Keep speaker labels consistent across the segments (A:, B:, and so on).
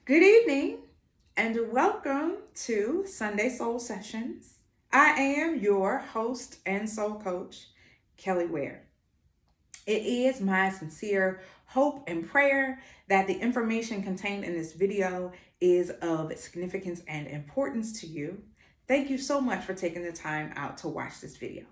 A: Good evening and welcome to Sunday Soul Sessions. I am your host and soul coach, Kelly Ware. It is my sincere hope and prayer that the information contained in this video is of significance and importance to you. Thank you so much for taking the time out to watch this video.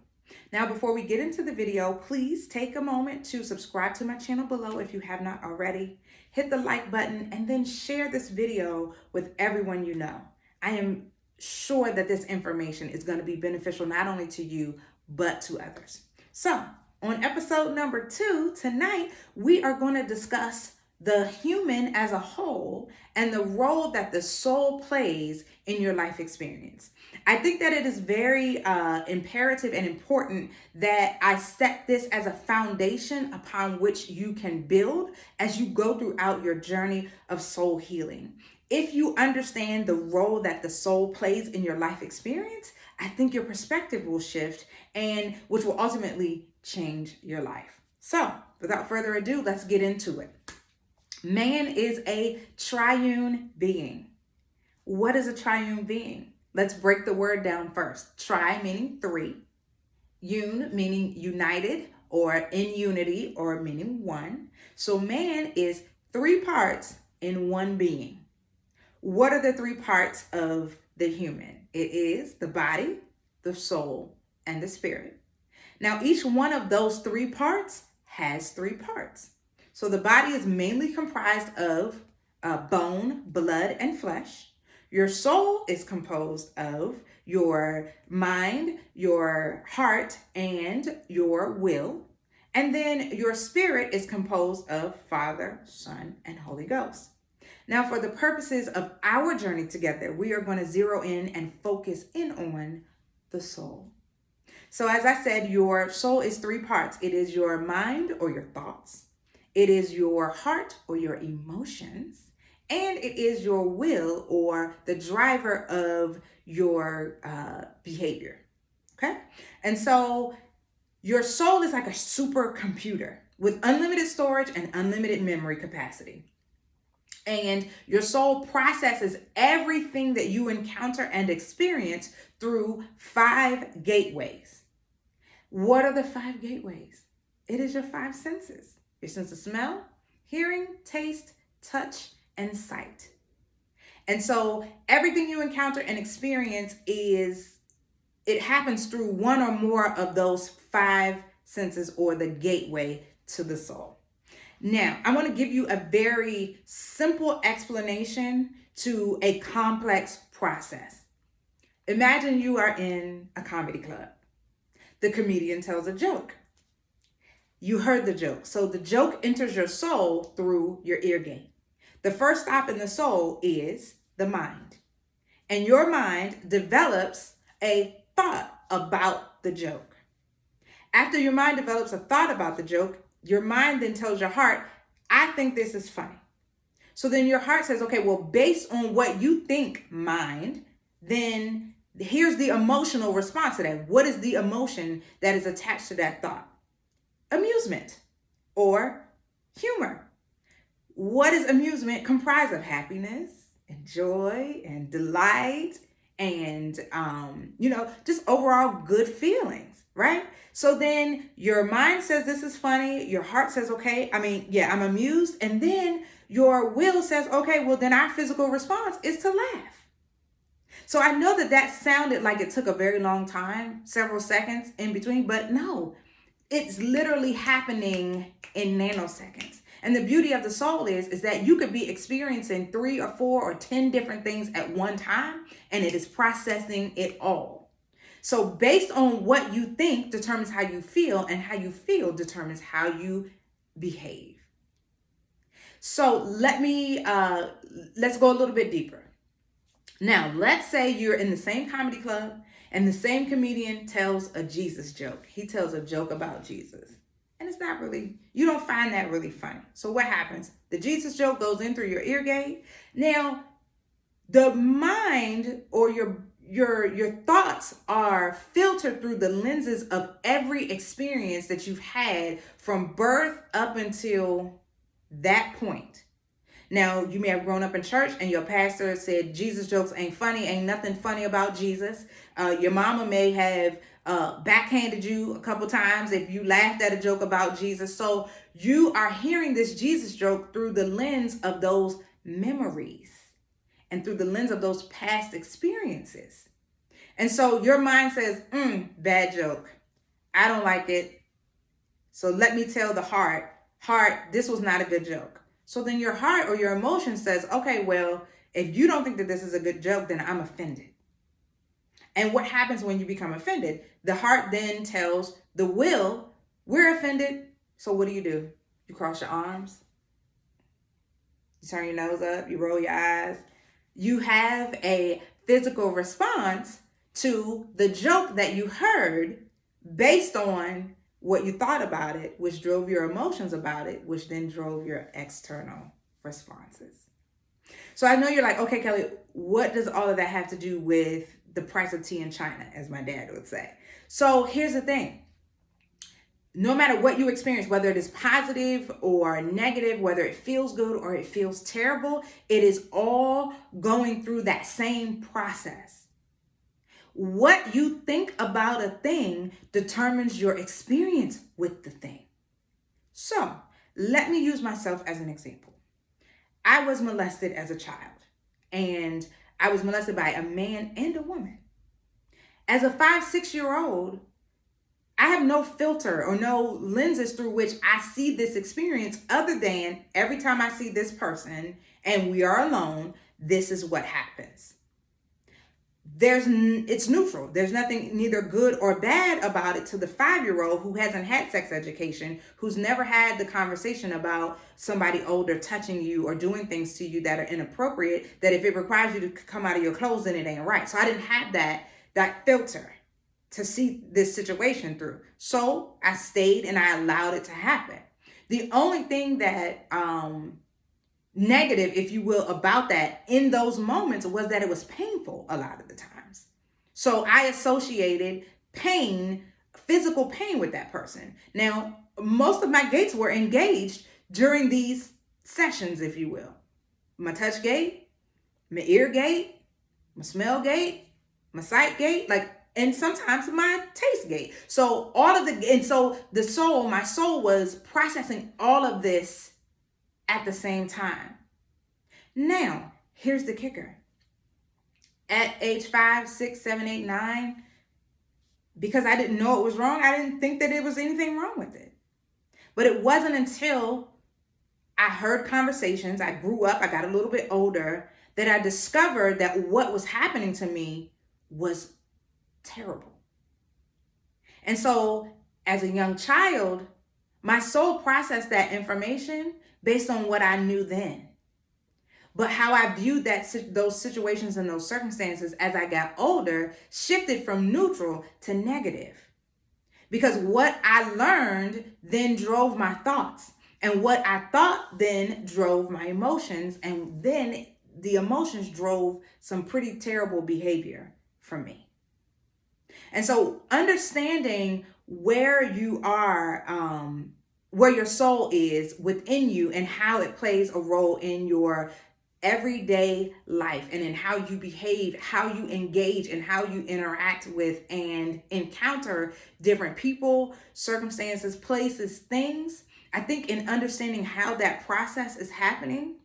A: Now, before we get into the video, please take a moment to subscribe to my channel below if you have not already. Hit the like button and then share this video with everyone you know. I am sure that this information is going to be beneficial not only to you, but to others. So, on episode number 2, tonight, we are going to discuss the human as a whole and the role that the soul plays in your life experience. I think that it is very imperative and important that I set this as a foundation upon which you can build as you go throughout your journey of soul healing. If you understand the role that the soul plays in your life experience, I think your perspective will shift and which will ultimately change your life. So, without further ado, let's get into it. Man is a triune being. What is a triune being? Let's break the word down first. Tri meaning three, un meaning united or in unity or meaning one. So man is three parts in one being. What are the three parts of the human? It is the body, the soul, and the spirit. Now, each one of those three parts has three parts. So the body is mainly comprised of bone, blood, and flesh. Your soul is composed of your mind, your heart, and your will. And then your spirit is composed of Father, Son, and Holy Ghost. Now, for the purposes of our journey together, we are going to zero in and focus in on the soul. So as I said, your soul is three parts. It is your mind or your thoughts. It is your heart or your emotions. And it is your will or the driver of your behavior. Okay? And so your soul is like a supercomputer with unlimited storage and unlimited memory capacity. And your soul processes everything that you encounter and experience through 5 gateways. What are the 5 gateways? It is your 5 senses. Your sense of smell, hearing, taste, touch, and sight. And so everything you encounter and experience it happens through one or more of those 5 senses or the gateway to the soul. Now, I want to give you a very simple explanation to a complex process. Imagine you are in a comedy club. The comedian tells a joke. You heard the joke. So the joke enters your soul through your ear gate. The first stop in the soul is the mind. And your mind develops a thought about the joke. After your mind develops a thought about the joke, your mind then tells your heart, I think this is funny. So then your heart says, okay, well, based on what you think, mind, then here's the emotional response to that. What is the emotion that is attached to that thought? Amusement or humor. What is amusement comprised of? Happiness and joy and delight and, just overall good feelings, right? So then your mind says this is funny. Your heart says, okay, I'm amused. And then your will says, okay, well, then our physical response is to laugh. So I know that sounded like it took a very long time, several seconds in between, but no, it's literally happening in nanoseconds. And the beauty of the soul is that you could be experiencing 3 or 4 or 10 different things at one time, and it is processing it all. So based on what you think determines how you feel, and how you feel determines how you behave. So let's go a little bit deeper. Now, let's say you're in the same comedy club and the same comedian tells a Jesus joke. He tells a joke about Jesus. And it's not really, you don't find that really funny. So what happens? The Jesus joke goes in through your ear gate. Now, the mind or your thoughts are filtered through the lenses of every experience that you've had from birth up until that point. Now, you may have grown up in church and your pastor said Jesus jokes ain't funny, ain't nothing funny about Jesus. Your mama may have backhanded you a couple times if you laughed at a joke about Jesus. So you are hearing this Jesus joke through the lens of those memories and through the lens of those past experiences. And so your mind says, bad joke. I don't like it. So let me tell the heart, this was not a good joke. So then your heart or your emotion says, okay, well, if you don't think that this is a good joke, then I'm offended. And what happens when you become offended? The heart then tells the will, we're offended. So what do? You cross your arms. You turn your nose up. You roll your eyes. You have a physical response to the joke that you heard based on what you thought about it, which drove your emotions about it, which then drove your external responses. So I know you're like, okay, Kelly, what does all of that have to do with the price of tea in China, as my dad would say? So here's the thing. No matter what you experience, whether it is positive or negative, whether it feels good or it feels terrible, it is all going through that same process. What you think about a thing determines your experience with the thing. So let me use myself as an example. I was molested as a child, and I was molested by a man and a woman. As a 5-6-year-old, I have no filter or no lenses through which I see this experience other than every time I see this person and we are alone, this is what happens. It's neutral. There's nothing neither good or bad about it to the 5-year-old who hasn't had sex education, who's never had the conversation about somebody older touching you or doing things to you that are inappropriate, that if it requires you to come out of your clothes, then it ain't right. So I didn't have that filter to see this situation through. So I stayed and I allowed it to happen. The only thing that negative, if you will, about that in those moments was that it was painful a lot of the times. So I associated pain, physical pain, with that person. Now, most of my gates were engaged during these sessions, if you will. My touch gate, my ear gate, my smell gate, my sight gate, and sometimes my taste gate. So my soul was processing all of this at the same time. Now, here's the kicker. At age 5, 6, 7, 8, 9, because I didn't know it was wrong, I didn't think that it was anything wrong with it. But it wasn't until I heard conversations, I grew up, I got a little bit older, that I discovered that what was happening to me was terrible. And so as a young child, my soul processed that information based on what I knew then. But how I viewed those situations and those circumstances as I got older shifted from neutral to negative. Because what I learned then drove my thoughts. And what I thought then drove my emotions. And then the emotions drove some pretty terrible behavior from me. And so understanding where you are, where your soul is within you and how it plays a role in your everyday life and in how you behave, how you engage, and how you interact with and encounter different people, circumstances, places, things. I think in understanding how that process is happening,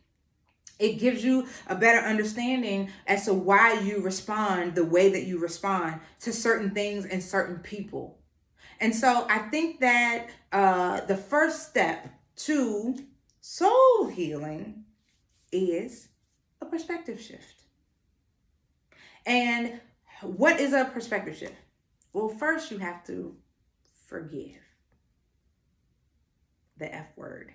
A: it gives you a better understanding as to why you respond the way that you respond to certain things and certain people. And so I think that the first step to soul healing is a perspective shift. And what is a perspective shift? Well, first you have to forgive. The F word.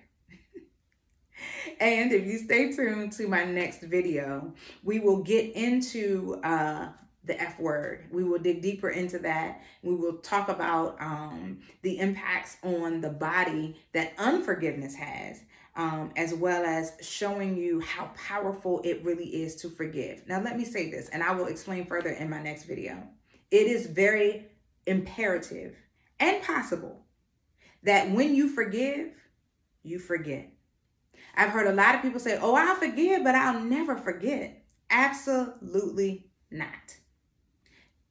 A: And if you stay tuned to my next video, we will get into the F word. We will dig deeper into that. We will talk about the impacts on the body that unforgiveness has, as well as showing you how powerful it really is to forgive. Now, let me say this, and I will explain further in my next video. It is very imperative and possible that when you forgive, you forget. I've heard a lot of people say, oh, I'll forgive, but I'll never forget. Absolutely not.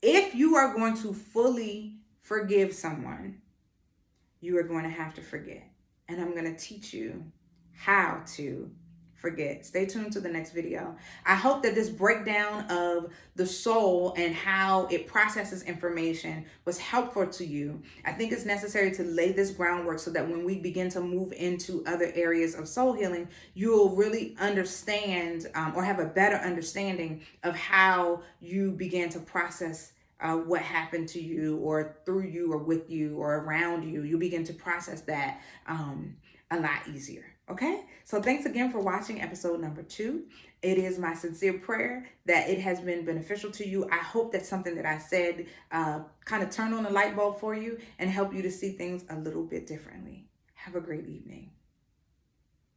A: If you are going to fully forgive someone, you are going to have to forget. And I'm going to teach you how to forget. Stay tuned to the next video. I hope that this breakdown of the soul and how it processes information was helpful to you. I think it's necessary to lay this groundwork so that when we begin to move into other areas of soul healing, you'll really understand or have a better understanding of how you begin to process what happened to you or through you or with you or around you. You begin to process that a lot easier. Okay, so thanks again for watching episode number 2. It is my sincere prayer that it has been beneficial to you. I hope that something that I said kind of turned on the light bulb for you and help you to see things a little bit differently. Have a great evening.